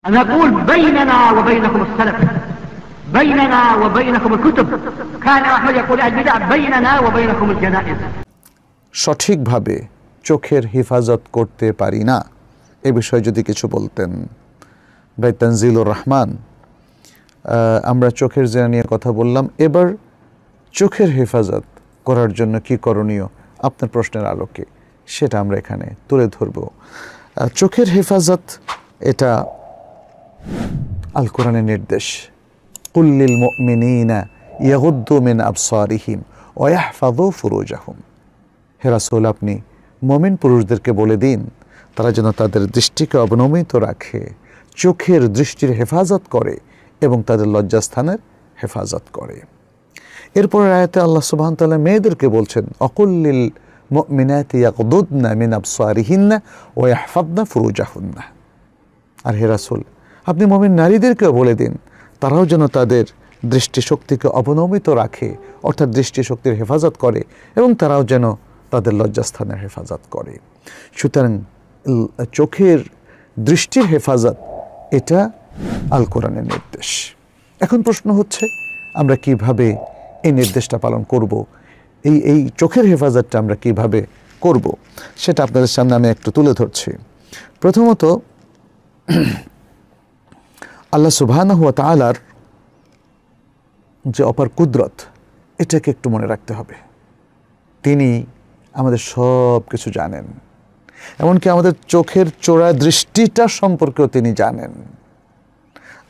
نقول بيننا وبينكم السلف بيننا وبينكم الكتب كان أحمد يقول البدع بيننا وبينكم الجنائز সঠিকভাবে চোখের হেফাজত করতে পারি না এ বিষয়ে যদি কিছু বলতেন ভাই তানজিলুর রহমান। আমরা চোখের জিনা নিয়ে কথা বললাম, এবার চোখের হেফাজত করার জন্য কি করণীয় আপনার প্রশ্নের আলোকে সেটা আমরা এখানে তুলে ধরব। চোখের হেফাজত এটা আল কোরআনের নির্দেশ, কুল্লিল মুমিনিনা ইয়াগুদ্দু মিন আবসারিহিম ওয়া ইয়াহফাযু ফুরুজাহুম। হে রাসূল, আপনি মুমিন পুরুষদেরকে বলে দিন তারা যেন তাদের দৃষ্টিকে অবনমিত রাখে, চোখের দৃষ্টির হেফাজত করে এবং তাদের লজ্জাস্থানের হেফাজত করে। এরপর আয়াতে আল্লাহ সুবহানাহু ওয়া তাআলা মেয়েদেরকে বলছেন অকুল্লিল মুমিনাতি ইয়াগুদ্দুনা মিন আবসারিহিন্না ওয়া ইয়াহফাযনা ফুরুজাহুন্না। আর হে রাসূল, আপনি মুমিন নারীদেরকেও বলে দিন তারাও যেন তাদের দৃষ্টিশক্তিকে অবনমিত রাখে, অর্থাৎ দৃষ্টিশক্তির হেফাজত করে এবং তারাও যেন তাদের লজ্জাস্থানের হেফাজত করে। সুতরাং চোখের দৃষ্টির হেফাজত এটা আল কোরআনের নির্দেশ। এখন প্রশ্ন হচ্ছে আমরা কিভাবে এই নির্দেশটা পালন করব, এই চোখের হেফাজতটা আমরা কিভাবে করব সেটা আপনাদের সামনে আমি একটু তুলে ধরছি। প্রথমত আল্লাহ সুবহানাহু ওয়া তাআলার যে অপার কুদরত এটাকে একটু মনে রাখতে হবে। তিনি আমাদের সব কিছু জানেন, এমনকি আমাদের চোখের চোরা দৃষ্টিটা সম্পর্কেও তিনি জানেন।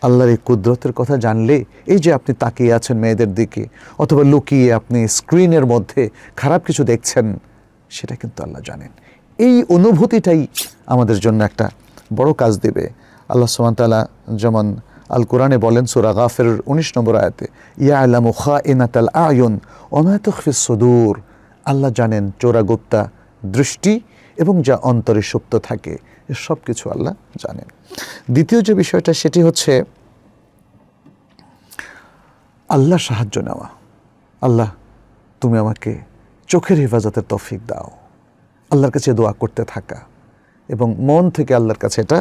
আল্লাহর এই কুদরতের কথা জানলে, এই যে আপনি তাকিয়ে আছেন মেয়েদের দিকে অথবা লুকিয়ে আপনি স্ক্রিনের মধ্যে খারাপ কিছু দেখছেন, সেটা কিন্তু আল্লাহ জানেন। এই অনুভূতিটাই আমাদের জন্য একটা বড় কাজ দেবে। আল্লাহ সুবহানাহু ওয়া তাআলা যেমন আল কোরআনে বলেন সূরা গাফির 19 নম্বর আয়াতে, ইয়ালামু খাইনাতাল আয়ুন ওয়া মা তুখফিস সুদূর। আল্লাহ জানেন চোরাগুপ্তা দৃষ্টি এবং যা অন্তরে সুপ্ত থাকে, সব কিছু আল্লাহ জানেন। দ্বিতীয় যে বিষয়টা সেটি হচ্ছে আল্লাহ সাহায্য নেওয়া। আল্লাহ, তুমি আমাকে চোখের হেফাজতের তৌফিক দাও। আল্লাহর কাছে দোয়া করতে থাকা এবং মন থেকে আল্লাহর কাছে এটা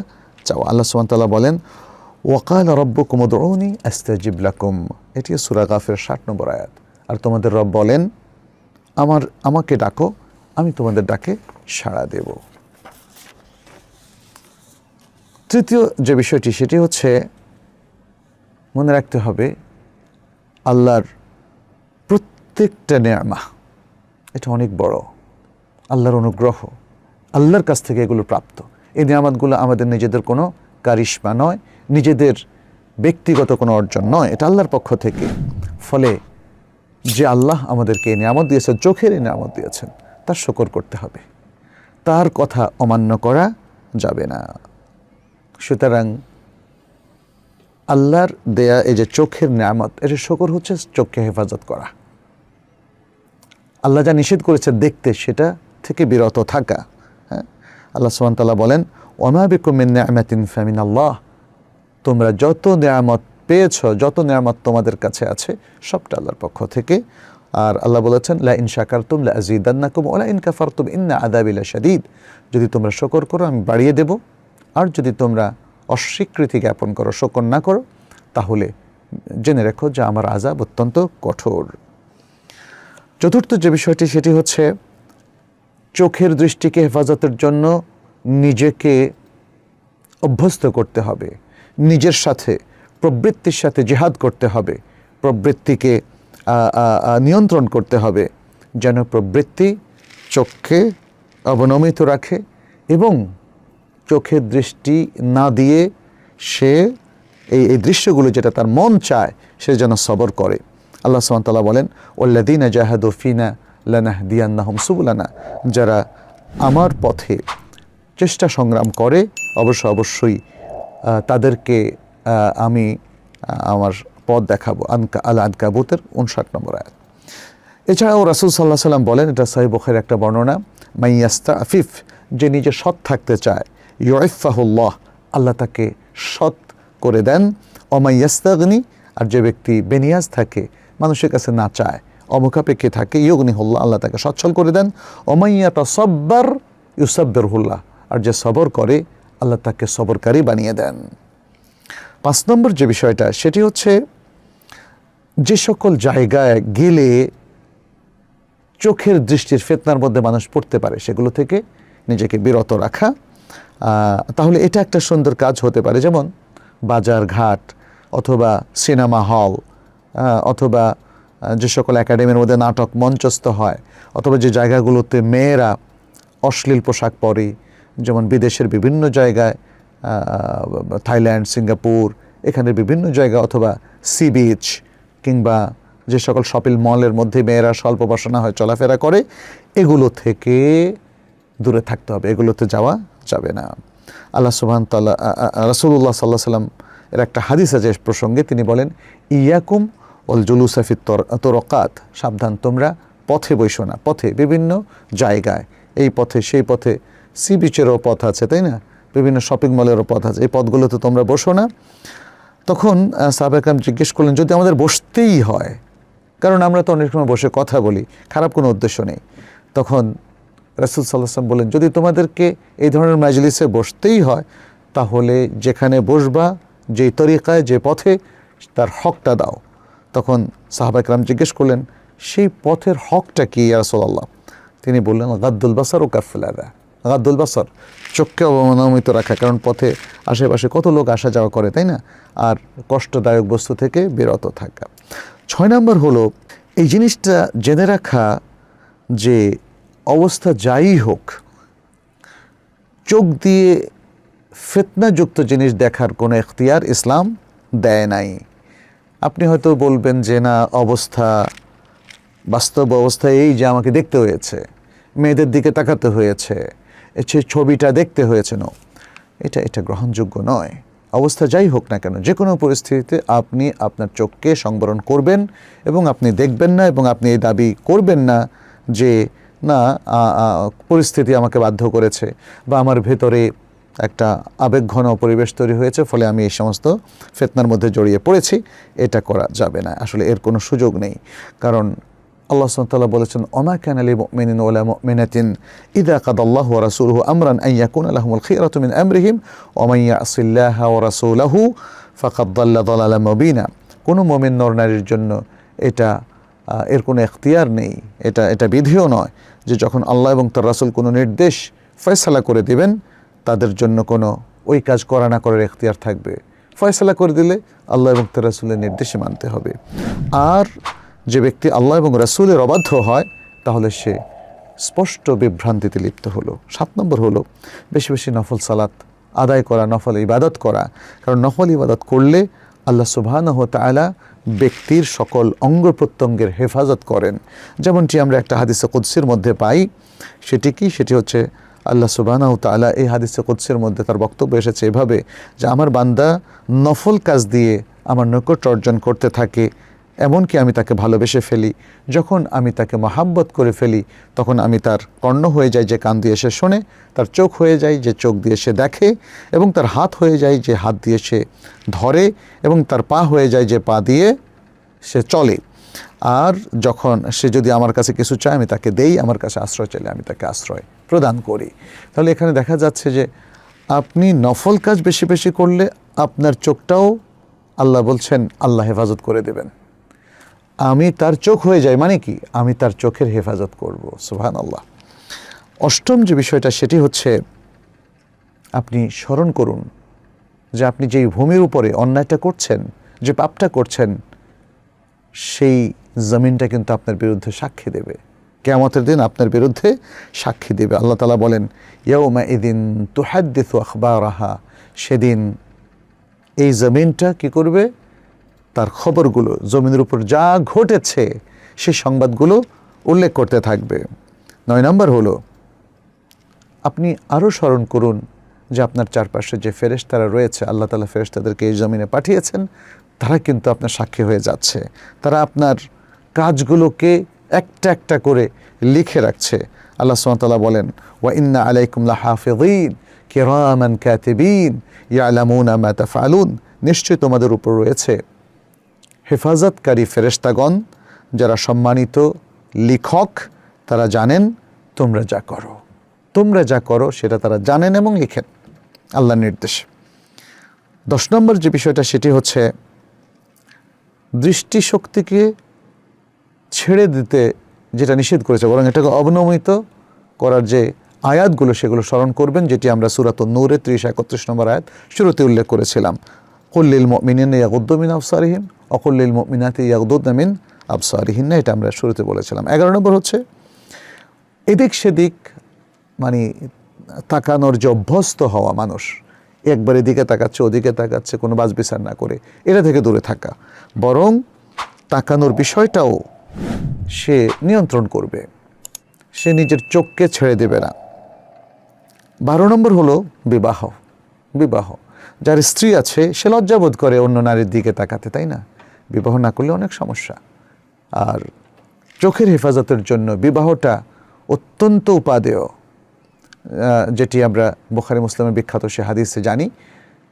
চাওয়া। আল্লাহ সুবহানাহু ওয়া তাআলা বলেন ওয়াকালা রাব্বুকুম উদউনি আস্তাজিব লাকুম, এটি সূরা গাফির 60 নম্বর আয়াত। আর তোমাদের রব বলেন আমাকে ডাকো, আমি তোমাদের ডাকে সাড়া দেব। তৃতীয় যে বিষয়টি সেটি হচ্ছে মনে রাখতে হবে আল্লাহর প্রত্যেকটা নেয়ামা এটা অনেক বড়, আল্লাহর অনুগ্রহ, আল্লাহর কাছ থেকে এগুলো প্রাপ্ত। এই নিয়ামতগুলো আমাদের নিজেদের কোনো কারিশমা নয়, নিজেদের ব্যক্তিগত কোনো অর্জন নয়, এটা আল্লাহর পক্ষ থেকে। ফলে যে আল্লাহ আমাদেরকে এই নিয়ামত দিয়েছেন, চোখের এই নিয়ামত দিয়েছেন, তার শুকর করতে হবে, তার কথা অমান্য করা যাবে না। সুতরাং আল্লাহর দেয়া এই যে চোখের নিয়ামত, এর শুকর হচ্ছে চোখকে হেফাজত করা। আল্লাহ যা নিষেধ করেছে দেখতে, সেটা থেকে বিরত থাকা। হ্যাঁ, আল্লাহ সুবহানাহু ওয়া তাআলা বলেন ওয়ামা বিকুম মিন নি'মাতিন ফামিনাল্লাহ, তোমরা যত নিয়ামত পেয়েছ, যত নিয়ামত তোমাদের কাছে আছে, সবটা আল্লাহর পক্ষ থেকে। আর আল্লাহ বলেছেন লা ইন শাকারতুম লা আযীদান্নাকুম ওয়া লা ইন কাফারতুম ইন্না আযাবি লাশাদীদ, যদি তোমরা শুকর করো আমি বাড়িয়ে দেব, আর যদি তোমরা অস্বীকৃতি জ্ঞাপন করো, শুকর না করো, তাহলে জেনে রেখো যে আমার আযাব অত্যন্ত কঠোর। চতুর্থ যে বিষয়টি সেটি হচ্ছে চোখের দৃষ্টিকে হেফাজতের জন্য নিজেকে অভ্যস্ত করতে হবে, নিজের সাথে প্রবৃত্তির সাথে জিহাদ করতে হবে, প্রবৃত্তিকে নিয়ন্ত্রণ করতে হবে, যেন প্রবৃত্তি চোখকে অবনমিত রাখে এবং চোখের দৃষ্টি না দিয়ে সে এই দৃশ্যগুলো যেটা তার মন চায় সে যেন সবর করে। আল্লাহ সুবহানাহু ওয়া তাআলা বলেন ওয়াল্লাযীনা জাহাদু ফিনা লানাহদিয়ান্নাহুম সুবুলানা, যারা আমার পথে চেষ্টা সংগ্রাম করে অবশ্যই তাদেরকে আমি আমার পথ দেখাবো। আল আনকাবুতের 59 নম্বর আয়াত। এছাড়াও রাসূল সাল্লাল্লাহু আলাইহি ওয়াসাল্লাম বলেন, এটা সহিহ বুখারীর একটা বর্ণনা, মাইয়াস্তাফিফ, যে নিজে সৎ থাকতে চায়, ইউইফাহুল্লাহ, আল্লাহ তাকে সৎ করে দেন। ওমাইয়াস্তাগনি, আর যে ব্যক্তি বেনিয়াজ থাকে, মানুষের কাছে না চায়, অমুখাপেক্ষী থাকে, ইউগনিহুল্লাহ, আল্লাহ তাকে সচ্ছল করে দেন। ওমাইয়াতাসাব্বার ইউসাব্বিরহুল্লাহ, আর যে সবর করে আল্লাহ তাকে সবরকারী বানিয়ে দেন। 5 নম্বর যে বিষয়টা সেটি হচ্ছে যে সকল জায়গায় গেলে চোখের দৃষ্টির ফিতনার মধ্যে মানুষ পড়তে পারে সেগুলো থেকে নিজেকে বিরত রাখা। তাহলে এটা একটা সুন্দর কাজ হতে পারে, যেমন বাজার ঘাট অথবা সিনেমা হল অথবা যে সকল একাডেমির মধ্যে নাটক মঞ্চস্থ হয় অথবা যে জায়গাগুলোতে মেয়েরা অশ্লীল পোশাক পরে, যেমন বিদেশের বিভিন্ন জায়গায়, থাইল্যান্ড, সিঙ্গাপুর, এখানে বিভিন্ন জায়গা, অথবা সি বিচ কিংবা যে সকল শপিং মলের মধ্যে মেয়েরা স্বল্প বসনা হয় চলাফেরা করে, এগুলো থেকে দূরে থাকতে হবে, এগুলোতে যাওয়া যাবে না। আল্লাহ সুবহানাহু ওয়া তাআলা, রাসূলুল্লাহ সাল্লাল্লাহু আলাইহি ওয়াসাল্লাম এর একটা হাদিস আছে প্রসঙ্গে, তিনি বলেন ইয়াকুম ওয়াল জুলুসা ফিত তুরকাত, সাবধান তোমরা পথে বসো না, পথে বিভিন্ন জায়গায়, এই পথে সেই পথে, সি বিচেরও পথ আছে তাই না, বিভিন্ন শপিং মলেরও পথ আছে, এই পথগুলোতে তোমরা বসো না। তখন সাহাবায়ে কেরাম জিজ্ঞেস করলেন, যদি আমাদের বসতেই হয়, কারণ আমরা তো অনেক সময় বসে কথা বলি, খারাপ কোনো উদ্দেশ্য নেই, তখন রাসূল সাল্লাল্লাহু আলাইহি ওয়াসাল্লাম বলেন, যদি তোমাদেরকে এই ধরনের মাজলিসে বসতেই হয় তাহলে যেখানে বসবা, যেই তরিকায়, যে পথে, তার হকটা দাও। তখন সাহাবায়ে কেরাম জিজ্ঞেস করলেন, সেই পথের হকটা কি ইয়া রাসূলুল্লাহ? তিনি বললেন, গাদ্দুল বাসার ও কাফুল আযা। গাদ্দুল বাসার, চোখকে অবনমিত রাখা, কারণ পথে আশেপাশে কত লোক আসা যাওয়া করে তাই না, আর কষ্টদায়ক বস্তু থেকে বিরত থাকা। 6 নম্বর হলো এই জিনিসটা জেনে রাখা যে অবস্থা যাই হোক, চোখ দিয়ে ফিতনাযুক্ত জিনিস দেখার কোনো এখতিয়ার ইসলাম দেয় নাই। আপনি হয়তো বলবেন যে না, অবস্থা, বাস্তব অবস্থা এই যে আমাকে দেখতে হয়েছে, মেয়েদের দিকে তাকাতে হয়েছে, ছবিটা দেখতে হয়েছে, না, এটা গ্রহণযোগ্য নয়। অবস্থা যাই হোক না কেন, যে কোনো পরিস্থিতিতে আপনি আপনার চোখকে সংবরণ করবেন এবং আপনি দেখবেন না, এবং আপনি এই দাবি করবেন না যে না, পরিস্থিতি আমাকে বাধ্য করেছে বা আমার ভেতরে একটা আবেগঘন পরিবেশ তৈরি হয়েছে, ফলে আমি এই সমস্ত ফিতনার মধ্যে জড়িয়ে পড়েছি। এটা করা যাবে না, আসলে এর কোনো সুযোগ নেই। কারণ আল্লাহ সুবহানাহু ওয়া তাআলা বলেছেন, ওমা কানা লিল মুমিনিন ওয়া লা মুমিনাতিন ইযা কাদাল্লাহু ওয়া রাসূলুহু আমরান আন ইয়াকুনা লাহুমুল খিয়রাতু মিন আমরিহিম ওয়া মান ইয়াসিল্লাহা ওয়া রাসূলাহু ফাকাদ দাল্লা দালালাম মুবিনা। কোনো মুমিন নর নারীর জন্য এটা এর কোনো এখতিয়ার নেই, এটা বিধিও নয় যে যখন আল্লাহ এবং তার রাসূল কোনো নির্দেশ ফয়সালা করে দিবেন, তাদের জন্য কোনো ওই কাজ করা না করার এখতিয়ার থাকবে। ফয়সালা করে দিলে আল্লাহ এবং তার রাসূলের নির্দেশে মানতে হবে। আর যে ব্যক্তি আল্লাহ এবং রাসূলের অবাধ্য হয়, তাহলে সে স্পষ্ট বিভ্রান্তিতে লিপ্ত হলো। 7 নম্বর হলো বেশি বেশি নফল সালাত আদায় করা, নফল ইবাদত করা। কারণ নফল ইবাদত করলে আল্লাহ সুবহানাহু ওয়া তাআলা ব্যক্তির সকল অঙ্গ প্রত্যঙ্গের হেফাজত করেন। যেমনটি আমরা একটা হাদিসে কুদসির মধ্যে পাই, সেটি হচ্ছে আল্লাহ সুবহানাহু ওয়া তাআলা এই হাদিসে কুদসির মধ্যে তার বক্তব্য এসেছে এভাবে যে আমার বান্দা নফল কাজ দিয়ে আমার নৈকট্য অর্জন করতে থাকে, এমনকি আমি তাকে ভালোবেসে ফেলি। যখন আমি তাকে মহাব্বত করে ফেলি, তখন আমি তার কর্ণ হয়ে যাই যে কান দিয়ে সে শোনে, তার চোখ হয়ে যায় যে চোখ দিয়ে সে দেখে, এবং তার হাত হয়ে যায় যে হাত দিয়ে সে ধরে, এবং তার পা হয়ে যায় যে পা দিয়ে সে চলে। আর যখন সে যদি আমার কাছে কিছু চায়, আমি তাকে দেই, আমার কাছে আশ্রয় চাইলে আমি তাকে আশ্রয় প্রদান করি। তাহলে এখানে দেখা যাচ্ছে যে আপনি নফল কাজ বেশি বেশি করলে আপনার চোখটাও আল্লাহ বলছেন আল্লাহ হেফাজত করে দেবেন। আমি তার চোখ হয়ে যাই, মানে কি, আমি তার চোখের হেফাজত করব। সুবহানাল্লাহ। 8ম যে বিষয়টা সেটি হচ্ছে আপনি স্মরণ করুন যে আপনি যেই ভূমির উপরে অন্যায়টা করছেন, যে পাপটা করছেন, সেই জমিনটা কিন্তু আপনার বিরুদ্ধে সাক্ষী দেবে। কিয়ামতের দিন আপনার বিরুদ্ধে সাক্ষী দেবে। আল্লাহ তাআলা বলেন, ইয়াউমা ইদিন তুহাদ্দিসু আখবারাহা, সেদিন এই জমিনটা কি করবে, তার খবরগুলো, জমিনের উপর যা ঘটেছে সেই সংবাদগুলো উল্লেখ করতে থাকবে। 9 নম্বর হলো আপনি আরও স্মরণ করুন যে আপনার চারপাশে যে ফেরেশতারা রয়েছে, আল্লাহ তাআলা ফেরেশতাদেরকে এই জমিনে পাঠিয়েছেন, তারা কিন্তু আপনার সাক্ষী হয়ে যাচ্ছে। তারা আপনার কাজগুলোকে একটা একটা করে লিখে রাখছে। আল্লাহ সুবহানাহু ওয়া তাআলা বলেন, ওয়া ইন্না আলাইকুম লাহাফিযিন কিরামান কাতিবিন ইয়ালামুনা মা তাফআলুন, নিশ্চয়ই তোমাদের উপর রয়েছে হেফাজতকারী ফেরেশতাগণ, যারা সম্মানিত লিখক, তারা জানেন তোমরা যা করো সেটা তারা জানেন এবং লিখেন আল্লাহর নির্দেশে। 10 নম্বর যে বিষয়টা সেটি হচ্ছে দৃষ্টিশক্তিকে ছেড়ে দিতে যেটা নিষেধ করেছে, বরং এটাকে অবনমিত করার যে আয়াতগুলো সেগুলো স্মরণ করবেন, যেটি আমরা সূরাতুন নূরে 30-31 নম্বর আয়াত শুরুতে উল্লেখ করেছিলাম। কুল লিল মুমিনিনা ইয়াগুদ্দু মিন আবসারিহিম ওয়া কুল লিল মুমিনাতি ইয়াগুদ্দুনা মিন আবসারিহিন্না, এটা আমরা শুরুতে বলেছিলাম। 11 নম্বর হচ্ছে এদিক সেদিক মানে তাকানোর যে অভ্যস্ত হওয়া মানুষ, একবার এদিকে তাকাচ্ছে ওদিকে তাকাচ্ছে কোনো বাছবিচার না করে, এটা থেকে দূরে থাকা, বরং তাকানোর বিষয়টাও সে নিয়ন্ত্রণ করবে, সে নিজের চোখকে ছেড়ে দেবে না। 12 নম্বর হলো বিবাহ। বিবাহ, যার স্ত্রী আছে সে লজ্জাবোধ করে অন্য নারীর দিকে তাকাতে, তাই না? বিবাহ না করলে অনেক সমস্যা। আর চোখের হেফাজতের জন্য বিবাহটা অত্যন্ত উপাদেয়, যেটি আমরা বুখারী মুসলিমের বিখ্যাত সে হাদিসে জানি।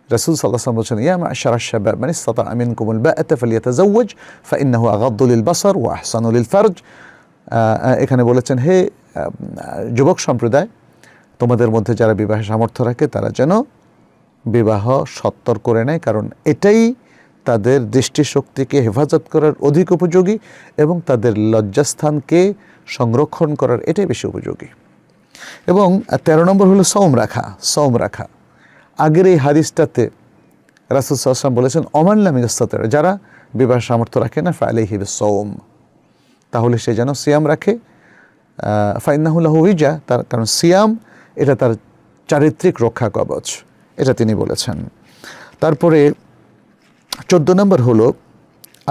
রাসূল সাল্লাল্লাহু আলাইহি ওয়াসাল্লাম বলেছেন, ইয়া মা'শারাশ শাবাব মান ইসতাতা'a মিনকুমুল বা'আতা ফালইয়াতাযাওয়াজ ফাইন্নাহু আগাদ্দু লিল বাসার ওয়া আহসানু লিল ফারজ। এখানে বলেছেন, হে যুবক সম্প্রদায়, তোমাদের মধ্যে যারা বিবাহের সামর্থ্য রাখে তারা যেন বিবাহ সত্তর করে নেয়, কারণ এটাই তাদের দৃষ্টিশক্তিকে হেফাজত করার অধিক উপযোগী এবং তাদের লজ্জাস্থানকে সংরক্ষণ করার এটাই বেশি উপযোগী। এবং 13 নম্বর হলো সওম রাখা। সওম রাখা, আগের এই হাদিসটাতে রাসূল সাল্লাল্লাহু আলাইহি ওয়াসাল্লাম বলেছেন, ওমান লাম ইয়াস্তাতি', যারা বিবাহের সামর্থ্য রাখে না, ফালাইহি বিস-সওম, তাহলে সে যেন সিয়াম রাখে। ফাইন্নাহু লাহু উইজা, তার কারণ সিয়াম এটা তার চারিত্রিক রক্ষা কবচ, এটা তিনি বলেছেন। তারপরে 14 নম্বর হলো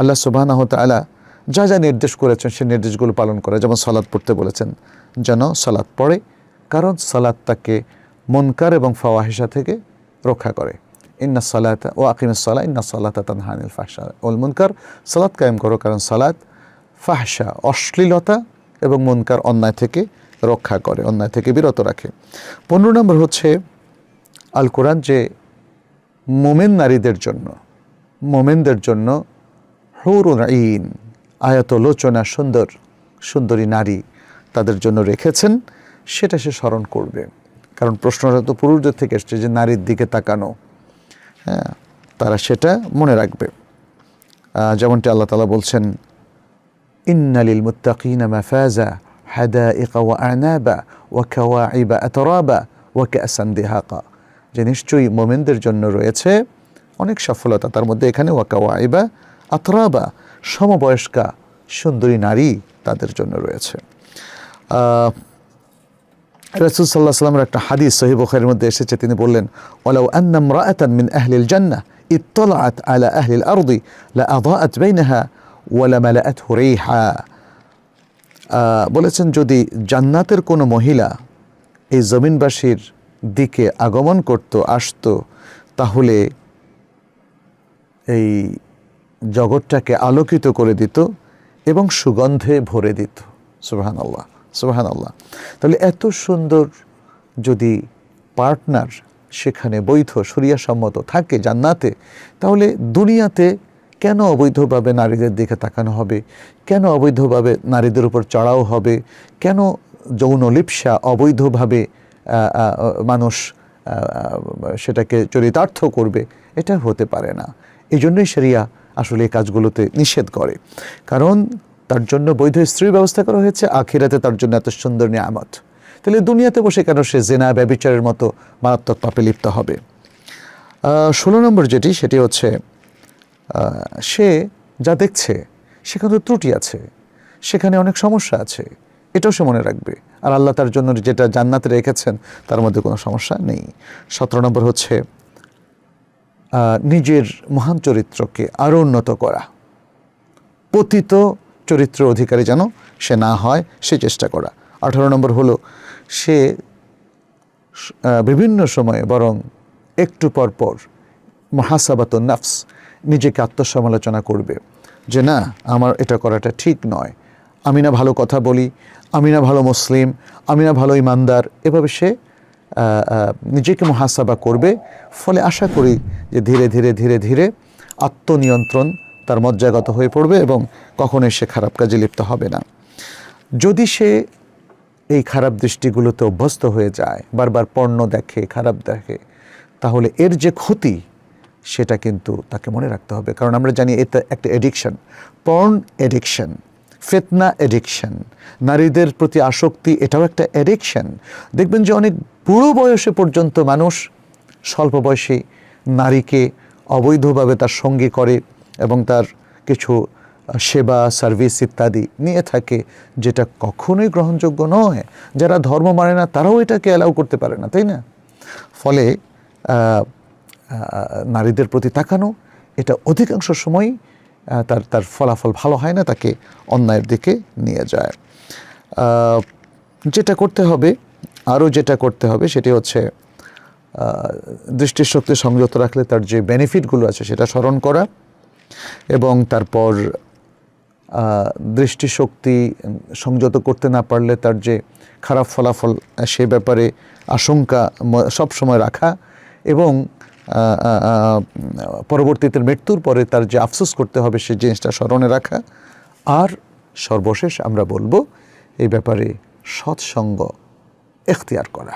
আল্লাহ সুবহানাহু ওয়া তাআলা যা যা নির্দেশ করেছেন সেই নির্দেশগুলো পালন করা, যেমন সালাত পড়তে বলেছেন যেন সালাত পড়ে, কারণ সালাত তাকে মুনকার এবং ফাওয়াহিশা থেকে রক্ষা করে। ইন্নাস সালাতা ওয়া আকিমিস সালাহ ইন্নাস সালাতা তানহা আনিল ফাহশা ওয়াল মুনকার, সালাত কায়েম করো, কারণ সালাত ফাহশা অশ্লীলতা এবং মুনকার অন্যায় থেকে রক্ষা করে, অন্যায় থেকে বিরত রাখে। 15 নম্বর হচ্ছে আল কোরআন যে মোমেন নারীদের জন্য, মোমেনদের জন্য হুরুন আইন, আয়াতলোচনা সুন্দর সুন্দরী নারী তাদের জন্য রেখেছেন, সেটা সে স্মরণ করবে। কারণ প্রশ্নটা তো পুরুষদের থেকে এসছে যে নারীর দিকে তাকানো, হ্যাঁ, তারা সেটা মনে রাখবে। যেমনটি আল্লাহ তাআলা বলছেন, ইন্না লিল মুত্তাকিনা মাফাজা হাদাইকা ওয়া আনাবা ওয়া কাওয়াইবা আতরাবা ওয়া কাসান দিহাকা, যে নিশ্চয়ই মোমেনদের জন্য রয়েছে অনেক সফলতা, তার মধ্যে এখানে ওয়া কাওয়াইবা আতরাবা, সমবয়স্কা সুন্দরী নারী তাদের জন্য রয়েছে। রাসূল সাল্লাল্লাহু আলাইহি ওয়াসাল্লামের একটা হাদিস সহিহ বুখারীর মধ্যে এসেছে, তিনি বললেন, ওয়ালাউ আন্না ইমরাআতান মিন আহলিল জান্নাহ ইত্তালাআত আলা আহলিল আরদি লাআযাআত বাইনাহা ওয়া লামালাআতহু রিহা। বলেছেন, যদি জান্নাতের কোনো মহিলা এই জমিনবাসীর দিকে আগমন করত, আসতো, তাহলে এই জগৎটাকে আলোকিত করে দিত এবং সুগন্ধে ভরে দিত। সুবহানাল্লাহ, সুবহানাল্লাহ। তাহলে এত সুন্দর যদি পার্টনার সেখানে বৈধ শরিয়াসম্মত থাকে জান্নাতে, তাহলে দুনিয়াতে কেন অবৈধভাবে নারীদের দিকে তাকানো হবে, কেন অবৈধভাবে নারীদের উপর চড়াও হবে, কেন যৌন লিপ্সা অবৈধভাবে মানুষ সেটাকে চরিতার্থ করবে, এটা হতে পারে না। এই জন্যই শরিয়া আসলে এই কাজগুলোতে নিষেধ করে, কারণ তার জন্য বৈধ স্ত্রীর ব্যবস্থা করা হয়েছে, আখিরাতে তার জন্য এত সুন্দর নিয়ামত, তাহলে দুনিয়াতে বসে কেন সে জেনা ব্যভিচারের মতো মারাত্মক পাপে লিপ্ত হবে। 16 নম্বর যেটি, সেটি হচ্ছে সে যা দেখছে সেখানে তো ত্রুটি আছে, সেখানে অনেক সমস্যা আছে, এটাও সে মনে রাখবে। আর আল্লাহ তার জন্য যেটা জান্নাতে রেখেছেন তার মধ্যে কোনো সমস্যা নেই। 17 নম্বর হচ্ছে নিজের মহান চরিত্রকে আরও উন্নত করা, পতিত চরিত্র অধিকারী যেন সে না হয় সে চেষ্টা করা। 18 নম্বর হলো সে বিভিন্ন সময়ে বরং একটু পর পর মুহাসাবাতুন নাফস, নিজেকে আত্মসমালোচনা করবে যে না, আমার এটা করাটা ঠিক নয়, আমি না ভালো কথা বলি, আমি না ভালো মুসলিম, আমি না ভালো ইমানদার, এভাবে সে নিজেকে মুহাসাবা করবে। ফলে আশা করি যে ধীরে ধীরে ধীরে ধীরে আত্মনিয়ন্ত্রণ তার মজ্জাগত হয়ে পড়বে এবং কখনোই সে খারাপ কাজে লিপ্ত হবে না। যদি সে এই খারাপ দৃষ্টিগুলোতে অভ্যস্ত হয়ে যায়, বারবার পর্ণ দেখে, খারাপ দেখে, তাহলে এর যে ক্ষতি সেটা কিন্তু তাকে মনে রাখতে হবে। কারণ আমরা জানি এটা একটা এডিকশন, পর্ন এডিকশন, ফিতনা এডিকশন, নারীদের প্রতি আসক্তি, এটাও একটা এডিকশন। দেখবেন যে অনেক বুড়ো বয়সে পর্যন্ত মানুষ স্বল্প বয়সী নারীকে অবৈধভাবে তার সঙ্গী করে এবং তার কিছু সেবা সার্ভিস ইত্যাদি নিয়ে থাকে, যেটা কখনোই গ্রহণযোগ্য নয়। যারা ধর্ম মানে না তারাও এটাকে অ্যালাউ করতে পারে না, তাই না? ফলে নারীদের প্রতি তাকানো এটা অধিকাংশ সময় তার ফলাফল ভালো হয় না, তাকে অন্যায়ের দিকে নিয়ে যায়। যেটা করতে হবে, আরও যেটা করতে হবে সেটি হচ্ছে দৃষ্টিশক্তি সংযত রাখলে তার যে বেনিফিটগুলো আছে সেটা স্মরণ করা, এবং তারপর দৃষ্টিশক্তি সংযত করতে না পারলে তার যে খারাপ ফলাফল সে ব্যাপারে আশঙ্কা সব সময় রাখা, এবং পরবর্তীতে মৃত্যুর পরে তার যে আফসোস করতে হবে সেই জিনিসটা স্মরণে রাখা। আর সর্বশেষ আমরা বলবো এই ব্যাপারে সৎসঙ্গ এখতিয়ার করা।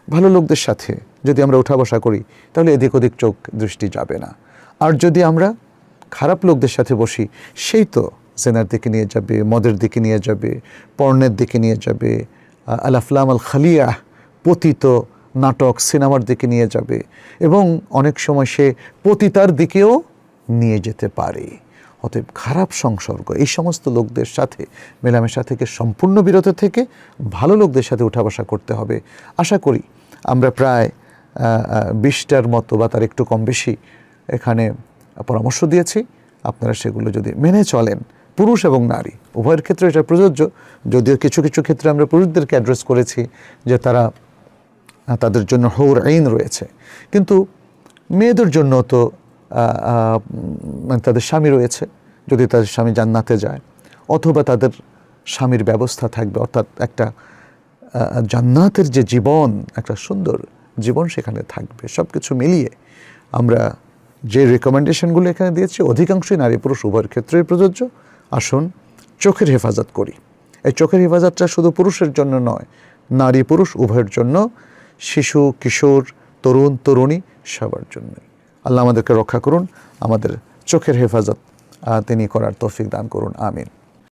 ভালো লোকদের সাথে যদি আমরা উঠা বসা করি তাহলে এদিক ওদিক চোখ দৃষ্টি যাবে না। আর যদি আমরা খারাপ লোকদের সাথে বসি, সেই তো জেনার দিকে নিয়ে যাবে, মদের দিকে নিয়ে যাবে, পর্নের দিকে নিয়ে যাবে, আল আফলাম আল খালিয়া পতিত নাটক সিনেমার দিকে নিয়ে যাবে, এবং অনেক সময় সে পতিতার দিকেও নিয়ে যেতে পারে। অতএব খারাপ সংসর্গ এই সমস্ত লোকদের সাথে মেলামেশা থেকে সম্পূর্ণ বিরত থেকে ভালো লোকদের সাথে উঠা বসা করতে হবে। আশা করি আমরা প্রায় 20টার মতো বা তার একটু কম বেশি এখানে পরামর্শ দিয়েছি। আপনারা সেগুলো যদি মেনে চলেন, পুরুষ এবং নারী উভয়ের ক্ষেত্রে এটা প্রযোজ্য, যদিও কিছু কিছু ক্ষেত্রে আমরা পুরুষদেরকে অ্যাড্রেস করেছি যে তাদের জন্য হৌর আইন রয়েছে, কিন্তু মেয়েদের জন্য তো মানে তাদের স্বামী রয়েছে। যদি তাদের স্বামী জান্নাতে যায়, অথবা তাদের স্বামীর ব্যবস্থা থাকবে, অর্থাৎ একটা জান্নাতের যে জীবন, একটা সুন্দর জীবন সেখানে থাকবে। সব কিছু মিলিয়ে আমরা যে রেকমেন্ডেশনগুলো এখানে দিয়েছি অধিকাংশই নারী পুরুষ উভয়ের ক্ষেত্রেই প্রযোজ্য। আসুন চোখের হেফাজত করি। এই চোখের হেফাজতটা শুধু পুরুষের জন্য নয়, নারী পুরুষ উভয়ের জন্য, শিশু কিশোর তরুণ তরুণী সবার জন্যই। আল্লাহ আমাদেরকে রক্ষা করুন, আমাদের চোখের হেফাজত তিনি করার তৌফিক দান করুন। আমিন।